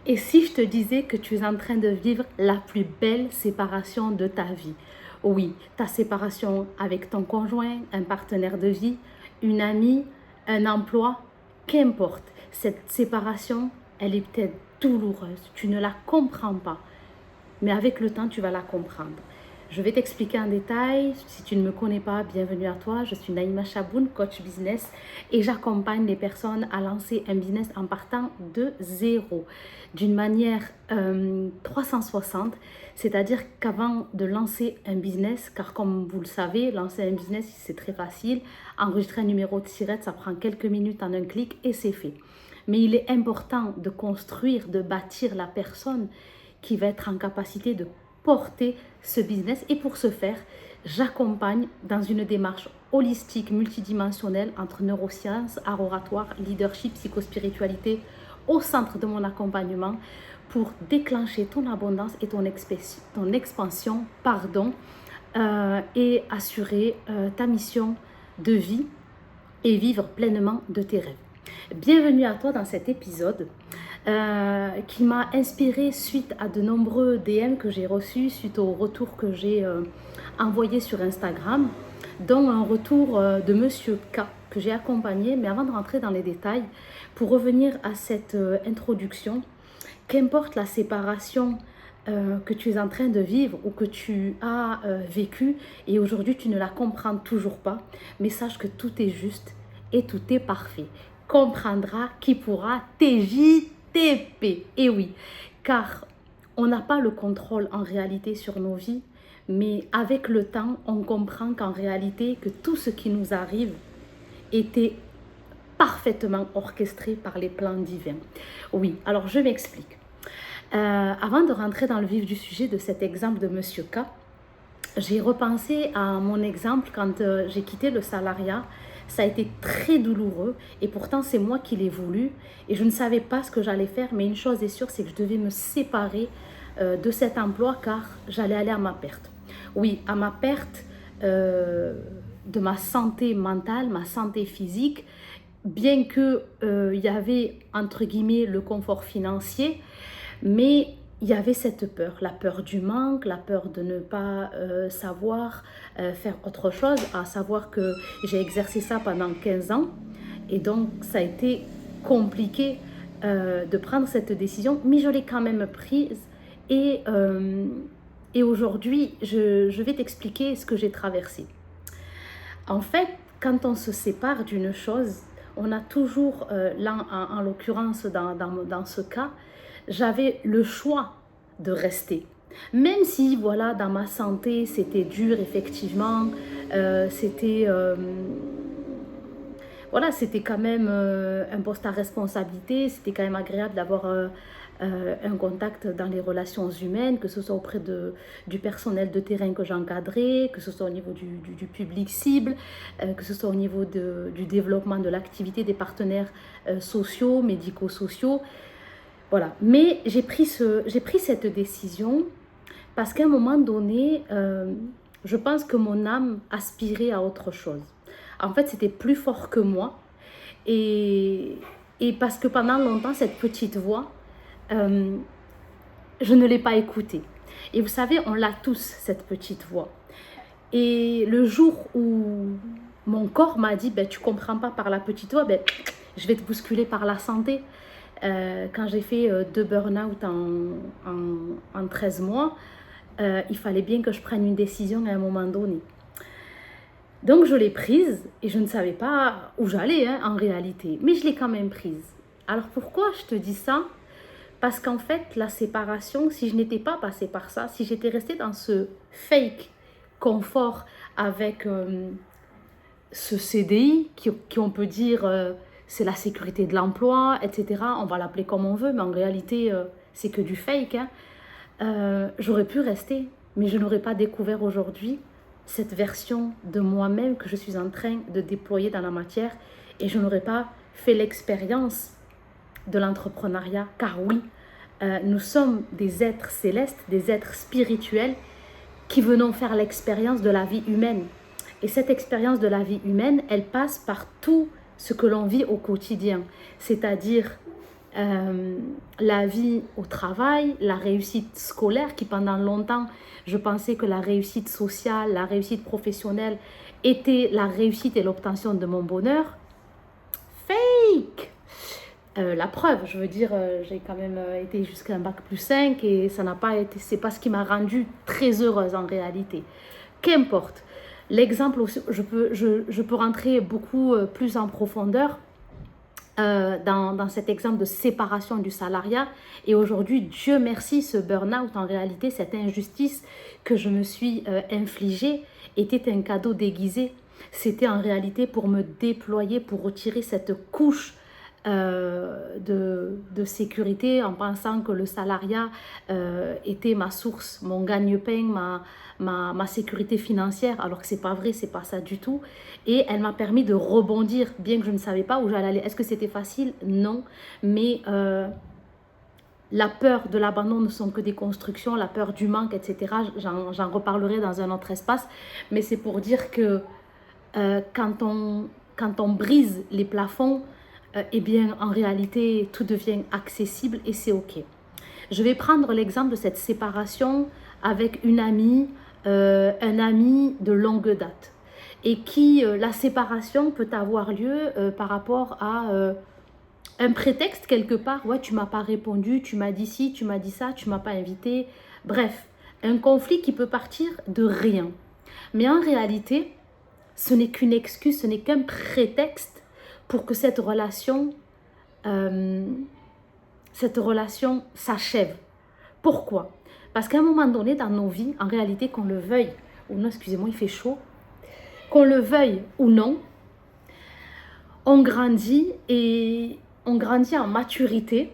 Et si je te disais que tu es en train de vivre la plus belle séparation de ta vie? Oui, ta séparation avec ton conjoint, un partenaire de vie, une amie, un emploi, qu'importe. Cette séparation, elle est peut-être douloureuse. Tu ne la comprends pas. Mais avec le temps, tu vas la comprendre. Je vais t'expliquer en détail. Si tu ne me connais pas, bienvenue à toi. Je suis Naïma Chaboun, coach business, et j'accompagne les personnes à lancer un business en partant de zéro, d'une manière 360. C'est-à-dire qu'avant de lancer un business, car comme vous le savez, lancer un business, c'est très facile. Enregistrer un numéro de SIRET, ça prend quelques minutes en un clic et c'est fait. Mais il est important de construire, de bâtir la personne qui va être en capacité de porter ce business. Et pour ce faire, j'accompagne dans une démarche holistique, multidimensionnelle entre neurosciences, art oratoire, leadership, psychospiritualité au centre de mon accompagnement pour déclencher ton abondance et ton expansion, et assurer ta mission de vie et vivre pleinement de tes rêves. Bienvenue à toi dans cet épisode qui m'a inspiré suite à de nombreux DM que j'ai reçus, suite au retour que j'ai envoyé sur Instagram, dont un retour de Monsieur K que j'ai accompagné. Mais avant de rentrer dans les détails, pour revenir à cette introduction, qu'importe la séparation que tu es en train de vivre ou que tu as vécu et aujourd'hui tu ne la comprends toujours pas, mais sache que tout est juste et tout est parfait. Comprendra qui pourra, TJTP. Et oui, car on n'a pas le contrôle en réalité sur nos vies, mais avec le temps, on comprend qu'en réalité, que tout ce qui nous arrive était parfaitement orchestré par les plans divins. Oui, alors je m'explique. Avant de rentrer dans le vif du sujet de cet exemple de Monsieur K, j'ai repensé à mon exemple quand j'ai quitté le salariat. Ça a été très douloureux et pourtant c'est moi qui l'ai voulu et je ne savais pas ce que j'allais faire, mais une chose est sûre, c'est que je devais me séparer de cet emploi car j'allais aller à ma perte. Oui, à ma perte de ma santé mentale, ma santé physique, bien que y avait entre guillemets le confort financier, mais il y avait cette peur, la peur du manque, la peur de ne pas savoir faire autre chose, à savoir que j'ai exercé ça pendant 15 ans et donc ça a été compliqué de prendre cette décision, mais je l'ai quand même prise et aujourd'hui je vais t'expliquer ce que j'ai traversé. En fait, quand on se sépare d'une chose, on a toujours, là en l'occurrence dans ce cas, j'avais le choix de rester. Même si, voilà, dans ma santé, c'était dur, effectivement, voilà, c'était quand même un poste à responsabilité, c'était quand même agréable d'avoir un contact dans les relations humaines, que ce soit auprès du personnel de terrain que j'encadrais, que ce soit au niveau du public cible, que ce soit au niveau du développement de l'activité des partenaires sociaux, médico-sociaux. Voilà, mais j'ai pris cette décision parce qu'à un moment donné, je pense que mon âme aspirait à autre chose. En fait, c'était plus fort que moi et, et parce que pendant longtemps, cette petite voix, je ne l'ai pas écoutée. Et vous savez, on l'a tous, cette petite voix. Et le jour où mon corps m'a dit, ben, tu ne comprends pas par la petite voix, ben, je vais te bousculer par la santé. Quand j'ai fait 2 burn-out en 13 mois, il fallait bien que je prenne une décision à un moment donné. Donc je l'ai prise et je ne savais pas où j'allais en réalité, mais je l'ai quand même prise. Alors pourquoi je te dis ça? Parce qu'en fait, la séparation, si je n'étais pas passée par ça, si j'étais restée dans ce fake confort avec ce CDI, qui on peut dire c'est la sécurité de l'emploi, etc. On va l'appeler comme on veut, mais en réalité, c'est que du fake. J'aurais pu rester, mais je n'aurais pas découvert aujourd'hui cette version de moi-même que je suis en train de déployer dans la matière et je n'aurais pas fait l'expérience de l'entrepreneuriat, car oui, nous sommes des êtres célestes, des êtres spirituels qui venons faire l'expérience de la vie humaine. Et cette expérience de la vie humaine, elle passe par tout ce que l'on vit au quotidien, c'est-à-dire la vie au travail, la réussite scolaire, qui pendant longtemps, je pensais que la réussite sociale, la réussite professionnelle était la réussite et l'obtention de mon bonheur. Fake! La preuve, je veux dire, j'ai quand même été jusqu'à un bac plus 5 et ça n'a pas été, c'est pas ce qui m'a rendue très heureuse en réalité. Qu'importe. L'exemple, je peux rentrer beaucoup plus en profondeur dans cet exemple de séparation du salariat. Et aujourd'hui, Dieu merci, ce burn-out, en réalité, cette injustice que je me suis infligée était un cadeau déguisé. C'était en réalité pour me déployer, pour retirer cette couche de sécurité en pensant que le salariat était ma source, mon gagne-pain, ma sécurité financière, alors que c'est pas vrai, c'est pas ça du tout. Et elle m'a permis de rebondir, bien que je ne savais pas où j'allais aller. Est-ce que c'était facile? Non, mais la peur de l'abandon ne sont que des constructions, la peur du manque, etc. J'en reparlerai dans un autre espace, mais c'est pour dire que quand on brise les plafonds, eh bien, en réalité, tout devient accessible et c'est OK. Je vais prendre l'exemple de cette séparation avec une amie, un ami de longue date. Et qui, la séparation peut avoir lieu par rapport à un prétexte quelque part. Ouais, tu m'as pas répondu, tu m'as dit ci, tu m'as dit ça, tu m'as pas invité. Bref, un conflit qui peut partir de rien. Mais en réalité, ce n'est qu'une excuse, ce n'est qu'un prétexte pour que cette relation s'achève. Pourquoi? Parce qu'à un moment donné dans nos vies, en réalité, qu'on le veuille ou non, excusez-moi, il fait chaud, qu'on le veuille ou non, on grandit en maturité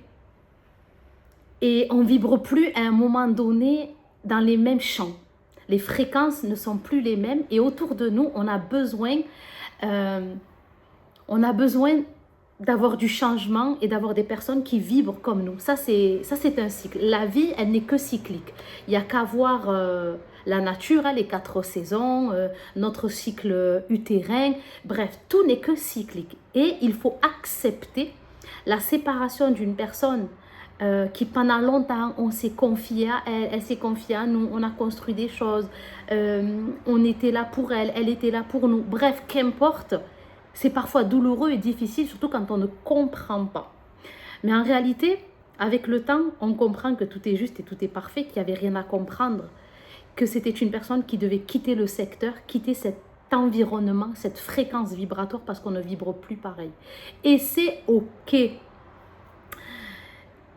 et on vibre plus à un moment donné dans les mêmes champs. Les fréquences ne sont plus les mêmes et autour de nous, on a besoin d'avoir du changement et d'avoir des personnes qui vibrent comme nous. Ça, c'est un cycle. La vie, elle n'est que cyclique. Il n'y a qu'à voir la nature, les 4 saisons, notre cycle utérin. Bref, tout n'est que cyclique. Et il faut accepter la séparation d'une personne qui pendant longtemps, on s'est confié à elle, elle s'est confiée à nous, on a construit des choses, on était là pour elle, elle était là pour nous. Bref, qu'importe. C'est parfois douloureux et difficile, surtout quand on ne comprend pas. Mais en réalité, avec le temps, on comprend que tout est juste et tout est parfait, qu'il n'y avait rien à comprendre, que c'était une personne qui devait quitter le secteur, quitter cet environnement, cette fréquence vibratoire parce qu'on ne vibre plus pareil. Et c'est OK.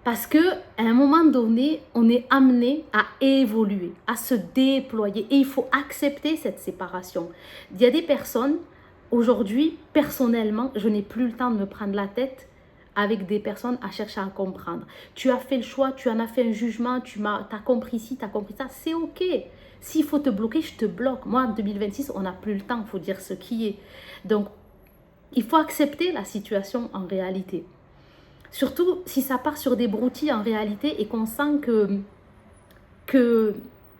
Parce qu'à un moment donné, on est amené à évoluer, à se déployer. Et il faut accepter cette séparation. Il y a des personnes... Aujourd'hui, personnellement, je n'ai plus le temps de me prendre la tête avec des personnes à chercher à comprendre. Tu as fait le choix, tu en as fait un jugement, tu as compris ci, tu as compris ça, c'est OK. S'il faut te bloquer, je te bloque. Moi, en 2026, on n'a plus le temps, il faut dire ce qui est. Donc, il faut accepter la situation en réalité. Surtout si ça part sur des broutilles en réalité et qu'on sent que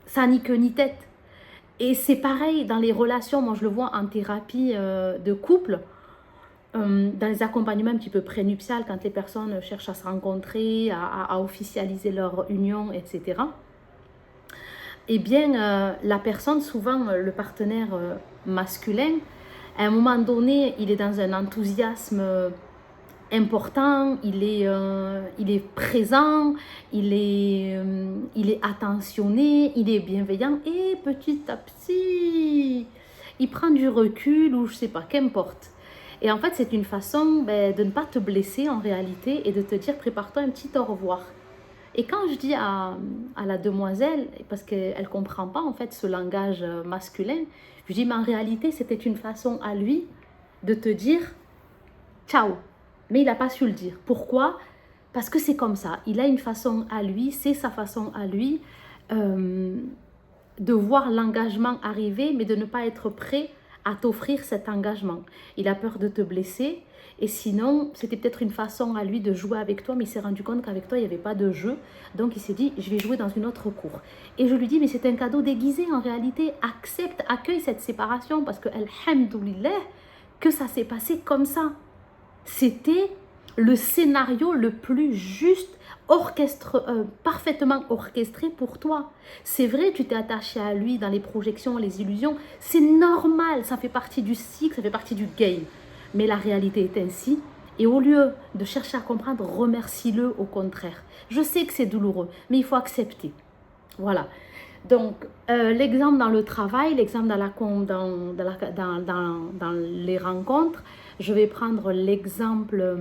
ça n'a ni queue ni tête. Et c'est pareil dans les relations, moi je le vois en thérapie de couple, dans les accompagnements un petit peu prénuptiales, quand les personnes cherchent à se rencontrer, à officialiser leur union, etc. Eh bien, la personne, souvent le partenaire masculin, à un moment donné, il est dans un enthousiasme important, il est présent, il est attentionné, il est bienveillant et petit à petit, il prend du recul ou je sais pas, qu'importe. Et en fait, c'est une façon de ne pas te blesser en réalité et de te dire prépare-toi un petit au revoir. Et quand je dis à la demoiselle, parce qu'elle ne comprend pas en fait ce langage masculin, je dis mais en réalité, c'était une façon à lui de te dire ciao. Mais il n'a pas su le dire. Pourquoi? Parce que c'est comme ça. Il a une façon à lui, c'est sa façon à lui de voir l'engagement arriver, mais de ne pas être prêt à t'offrir cet engagement. Il a peur de te blesser. Et sinon, c'était peut-être une façon à lui de jouer avec toi, mais il s'est rendu compte qu'avec toi, il n'y avait pas de jeu. Donc, il s'est dit, je vais jouer dans une autre cour. Et je lui dis, mais c'est un cadeau déguisé en réalité. Accepte, accueille cette séparation parce que, alhamdoulilah, que ça s'est passé comme ça. C'était le scénario le plus juste, parfaitement orchestré pour toi. C'est vrai, tu t'es attaché à lui dans les projections, les illusions. C'est normal, ça fait partie du cycle, ça fait partie du game. Mais la réalité est ainsi. Et au lieu de chercher à comprendre, remercie-le au contraire. Je sais que c'est douloureux, mais il faut accepter. Voilà. Donc, l'exemple dans le travail, l'exemple dans les rencontres, je vais prendre l'exemple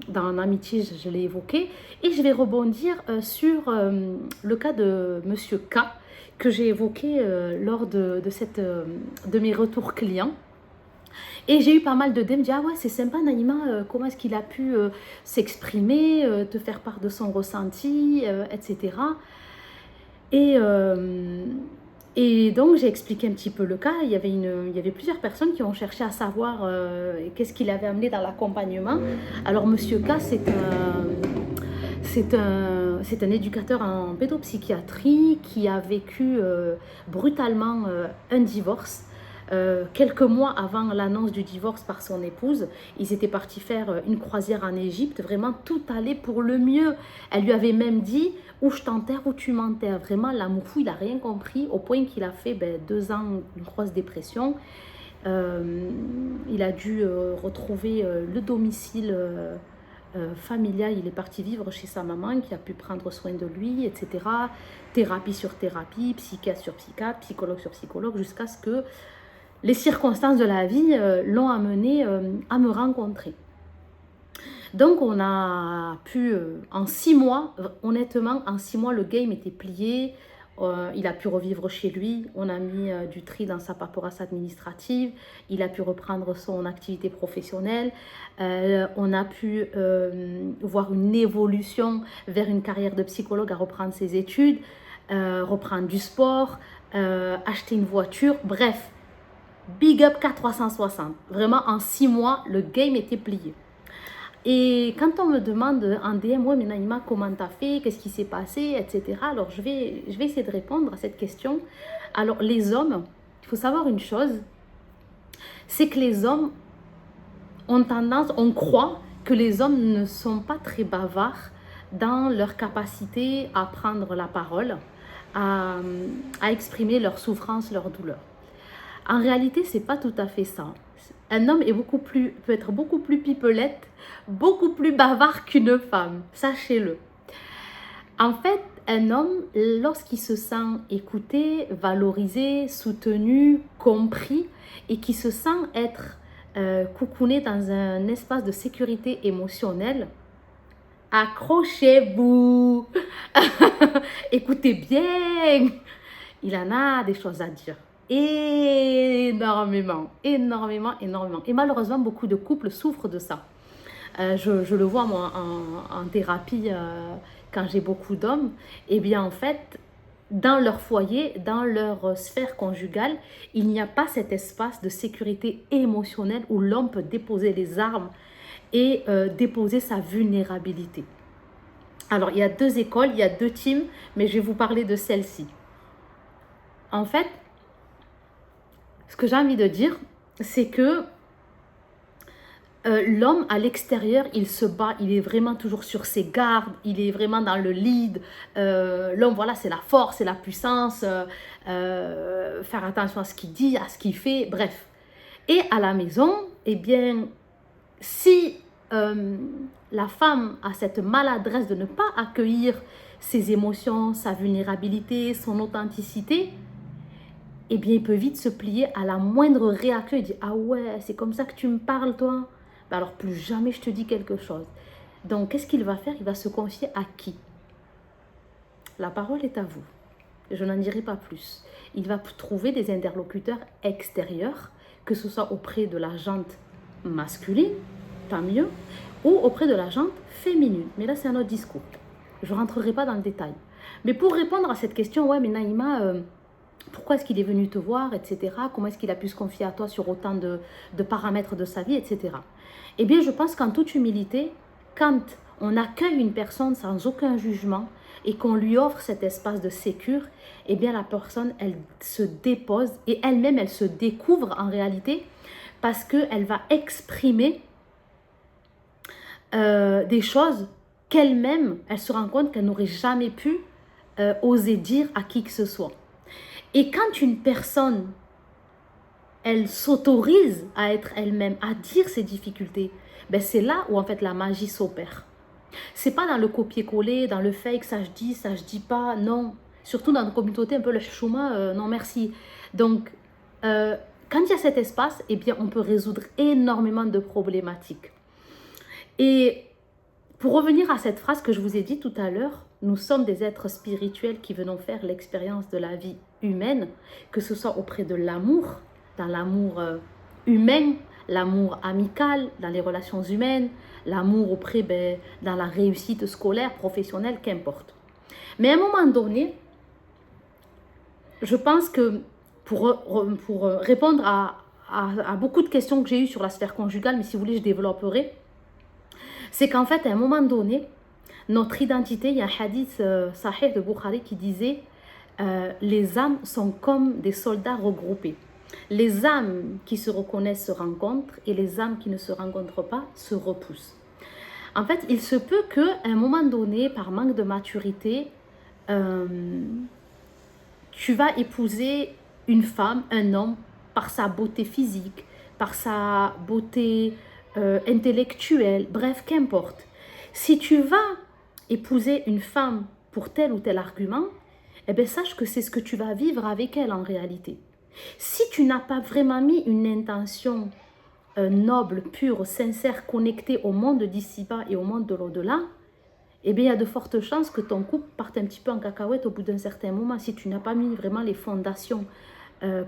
dans l'amitié, je l'ai évoqué, et je vais rebondir sur le cas de Monsieur K, que j'ai évoqué lors de mes retours clients. Et j'ai eu pas mal de DM, me dire, ah ouais, c'est sympa Naïma, comment est-ce qu'il a pu s'exprimer, te faire part de son ressenti, etc. Et donc, j'ai expliqué un petit peu le cas. Il y avait plusieurs personnes qui ont cherché à savoir qu'est-ce qu'il avait amené dans l'accompagnement. Alors, Monsieur K, c'est un éducateur en pédopsychiatrie qui a vécu brutalement un divorce. Quelques mois avant l'annonce du divorce par son épouse, ils étaient partis faire une croisière en Égypte. Vraiment, tout allait pour le mieux. Elle lui avait même dit, ou je t'enterre ou tu m'enterres. Vraiment, l'amour fou, il n'a rien compris, au point qu'il a fait 2 ans une grosse dépression. Il a dû retrouver le domicile familial. Il est parti vivre chez sa maman qui a pu prendre soin de lui, etc. Thérapie sur thérapie, psychiatre sur psychiatre, psychologue sur psychologue, jusqu'à ce que les circonstances de la vie l'ont amené à me rencontrer. Donc, on a pu, en 6 mois, honnêtement, en 6 mois, le game était plié. Il a pu revivre chez lui. On a mis du tri dans sa paperasse administrative. Il a pu reprendre son activité professionnelle. On a pu voir une évolution vers une carrière de psychologue, à reprendre ses études, reprendre du sport, acheter une voiture, bref. Big up K360. Vraiment, en 6 mois, le game était plié. Et quand on me demande en DM, ouais, mais Naïma, comment t'as fait? Qu'est-ce qui s'est passé? Etc. Alors, je vais essayer de répondre à cette question. Alors, les hommes, il faut savoir une chose, c'est que les hommes ont tendance, on croit que les hommes ne sont pas très bavards dans leur capacité à prendre la parole, à exprimer leurs souffrances, leurs douleurs. En réalité, c'est pas tout à fait ça. Un homme peut être beaucoup plus pipelette, beaucoup plus bavard qu'une femme. Sachez-le. En fait, un homme, lorsqu'il se sent écouté, valorisé, soutenu, compris, et qui se sent être coucouné dans un espace de sécurité émotionnelle, accrochez-vous, écoutez bien, il en a des choses à dire. Énormément. Et malheureusement, beaucoup de couples souffrent de ça. Je le vois moi en thérapie quand j'ai beaucoup d'hommes. Eh bien, en fait, dans leur foyer, dans leur sphère conjugale, il n'y a pas cet espace de sécurité émotionnelle où l'homme peut déposer les armes et déposer sa vulnérabilité. Alors, il y a 2 écoles, il y a 2 teams, mais je vais vous parler de celle-ci. En fait, ce que j'ai envie de dire, c'est que l'homme à l'extérieur, il se bat, il est vraiment toujours sur ses gardes, il est vraiment dans le lead. L'homme, voilà, c'est la force, c'est la puissance, faire attention à ce qu'il dit, à ce qu'il fait, bref. Et à la maison, eh bien, si la femme a cette maladresse de ne pas accueillir ses émotions, sa vulnérabilité, son authenticité, eh bien, il peut vite se plier à la moindre réaction. Il dit, ah ouais, c'est comme ça que tu me parles, toi? Ben alors, plus jamais je te dis quelque chose. Donc, qu'est-ce qu'il va faire? Il va se confier à qui? La parole est à vous. Je n'en dirai pas plus. Il va trouver des interlocuteurs extérieurs, que ce soit auprès de la jante masculine, tant mieux, ou auprès de la jante féminine. Mais là, c'est un autre discours. Je ne rentrerai pas dans le détail. Mais pour répondre à cette question, ouais, mais Naïma... pourquoi est-ce qu'il est venu te voir, etc. Comment est-ce qu'il a pu se confier à toi sur autant de paramètres de sa vie, etc. Eh bien, je pense qu'en toute humilité, quand on accueille une personne sans aucun jugement et qu'on lui offre cet espace de sécure, eh bien, la personne, elle se dépose et elle-même, elle se découvre en réalité parce qu'elle va exprimer des choses qu'elle-même, elle se rend compte qu'elle n'aurait jamais pu oser dire à qui que ce soit. Et quand une personne, elle s'autorise à être elle-même, à dire ses difficultés, ben c'est là où en fait la magie s'opère. C'est pas dans le copier-coller, dans le fake, ça je dis pas, non. Surtout dans une communauté un peu le chouma, non merci. Donc, quand il y a cet espace, eh bien, on peut résoudre énormément de problématiques. Et pour revenir à cette phrase que je vous ai dit tout à l'heure, nous sommes des êtres spirituels qui venons faire l'expérience de la vie humaine, que ce soit auprès de l'amour, dans l'amour humain, l'amour amical, dans les relations humaines, l'amour auprès, dans la réussite scolaire, professionnelle, qu'importe. Mais à un moment donné, je pense que pour répondre à beaucoup de questions que j'ai eues sur la sphère conjugale, mais si vous voulez, je développerai, c'est qu'en fait, à un moment donné, notre identité, il y a un hadith sahih de Bukhari qui disait les âmes sont comme des soldats regroupés. Les âmes qui se reconnaissent se rencontrent et les âmes qui ne se rencontrent pas se repoussent. En fait, il se peut qu'à un moment donné, par manque de maturité, tu vas épouser une femme, un homme, par sa beauté physique, par sa beauté intellectuelle, bref, qu'importe. Si tu vas épouser une femme pour tel ou tel argument, eh bien, sache que c'est ce que tu vas vivre avec elle en réalité. Si tu n'as pas vraiment mis une intention noble, pure, sincère, connectée au monde d'ici-bas et au monde de l'au-delà, eh bien, il y a de fortes chances que ton couple parte un petit peu en cacahuète au bout d'un certain moment si tu n'as pas mis vraiment les fondations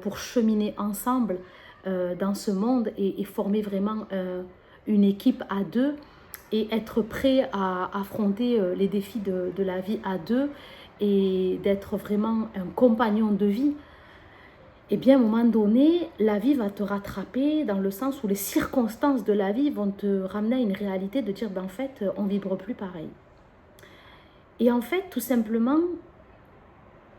pour cheminer ensemble dans ce monde et former vraiment une équipe à deux et être prêt à affronter les défis de la vie à deux et d'être vraiment un compagnon de vie. Eh bien, à un moment donné, la vie va te rattraper dans le sens où les circonstances de la vie vont te ramener à une réalité de dire, en fait, on ne vibre plus pareil. Et en fait, tout simplement,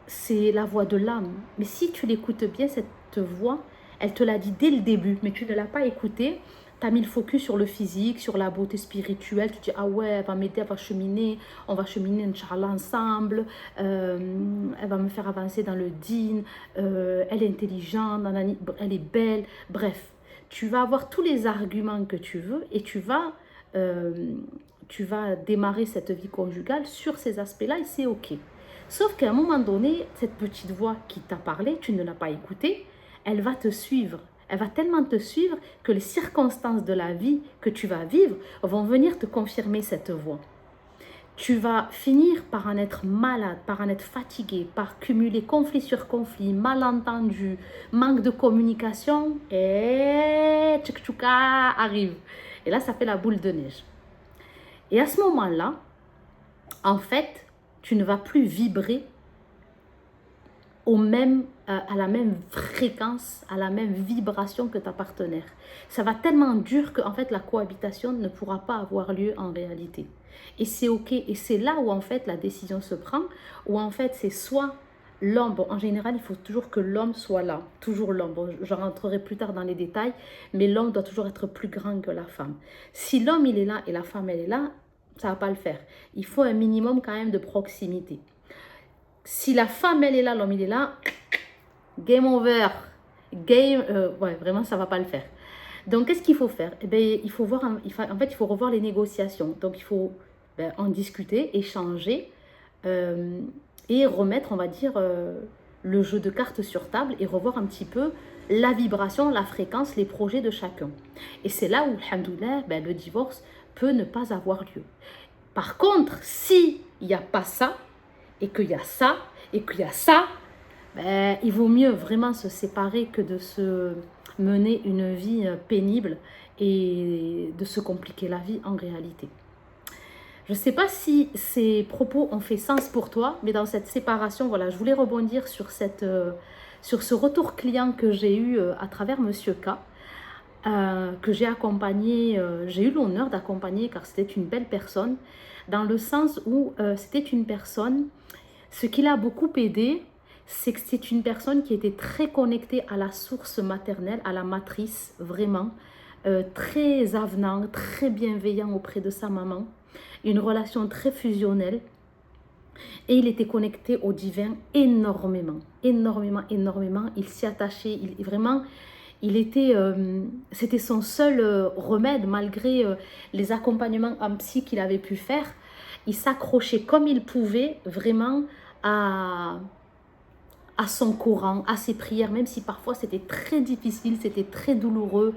c'est la voix de l'âme. Mais si tu l'écoutes bien, cette voix, elle te l'a dit dès le début, mais tu ne l'as pas écoutée. Tu as mis le focus sur le physique, sur la beauté spirituelle. Tu te dis, ah ouais, elle va m'aider, elle va cheminer. On va cheminer, Inch'Allah, ensemble. Elle va me faire avancer dans le dîn. Elle est intelligente, elle est belle. Bref, tu vas avoir tous les arguments que tu veux et tu vas démarrer cette vie conjugale sur ces aspects-là et c'est OK. Sauf qu'à un moment donné, cette petite voix qui t'a parlé, tu ne l'as pas écoutée, elle va te suivre. Elle va tellement te suivre que les circonstances de la vie que tu vas vivre vont venir te confirmer cette voix. Tu vas finir par en être malade, par en être fatigué, par cumuler conflit sur conflit, malentendu, manque de communication et tchouka arrive. Et là, ça fait la boule de neige. Et à ce moment-là, en fait, tu ne vas plus vibrer à la même fréquence, à la même vibration que ta partenaire. Ça va tellement dur qu'en fait, la cohabitation ne pourra pas avoir lieu en réalité. Et c'est OK. Et c'est là où en fait, la décision se prend, où en fait, c'est soit l'homme, bon, en général, il faut toujours que l'homme soit là, toujours l'homme. Bon, je rentrerai plus tard dans les détails, mais l'homme doit toujours être plus grand que la femme. Si l'homme, il est là et la femme, elle est là, ça ne va pas le faire. Il faut un minimum quand même de proximité. Si la femme, elle est là, l'homme, il est là, game over. Ouais, vraiment, ça ne va pas le faire. Donc, qu'est-ce qu'il faut faire? Eh bien, il faut revoir les négociations. Donc, il faut en discuter, échanger et remettre, on va dire, le jeu de cartes sur table et revoir un petit peu la vibration, la fréquence, les projets de chacun. Et c'est là où, alhamdoulilah, le divorce peut ne pas avoir lieu. Par contre, s'il n'y a pas ça, et qu'il y a ça, et qu'il y a ça, il vaut mieux vraiment se séparer que de se mener une vie pénible et de se compliquer la vie en réalité. Je ne sais pas si ces propos ont fait sens pour toi, mais dans cette séparation, voilà, je voulais rebondir sur ce retour client que j'ai eu à travers Monsieur K, que j'ai accompagné, j'ai eu l'honneur d'accompagner car c'était une belle personne, dans le sens où c'était une personne, ce qui l'a beaucoup aidé, c'est que c'est une personne qui était très connectée à la source maternelle, à la matrice, vraiment. très avenant, très bienveillant auprès de sa maman, une relation très fusionnelle. Et il était connecté au divin énormément, énormément, énormément. Il s'y attachait, vraiment, c'était son seul remède malgré les accompagnements en psy qu'il avait pu faire. Il s'accrochait comme il pouvait vraiment à son Coran, à ses prières, même si parfois c'était très difficile, c'était très douloureux.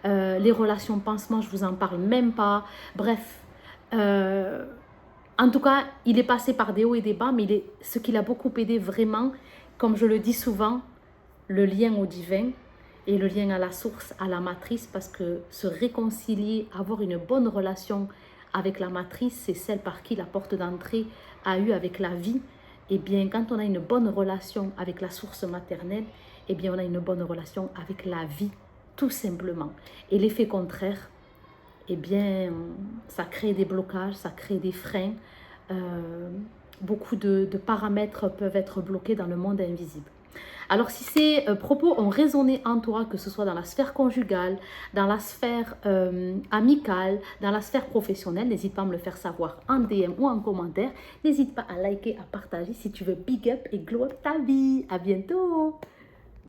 Les relations pansement, je vous en parle même pas. Bref, en tout cas, il est passé par des hauts et des bas, mais ce qui l'a beaucoup aidé vraiment, comme je le dis souvent, le lien au divin et le lien à la source, à la matrice, parce que se réconcilier, avoir une bonne relation avec la matrice, c'est celle par qui la porte d'entrée a eu avec la vie. Et bien, quand on a une bonne relation avec la source maternelle, eh bien, on a une bonne relation avec la vie, tout simplement. Et l'effet contraire, eh bien, ça crée des blocages, ça crée des freins. Beaucoup de paramètres peuvent être bloqués dans le monde invisible. Alors, si ces propos ont résonné en toi, que ce soit dans la sphère conjugale, dans la sphère amicale, dans la sphère professionnelle, n'hésite pas à me le faire savoir en DM ou en commentaire. N'hésite pas à liker, à partager si tu veux big up et glow up ta vie. À bientôt!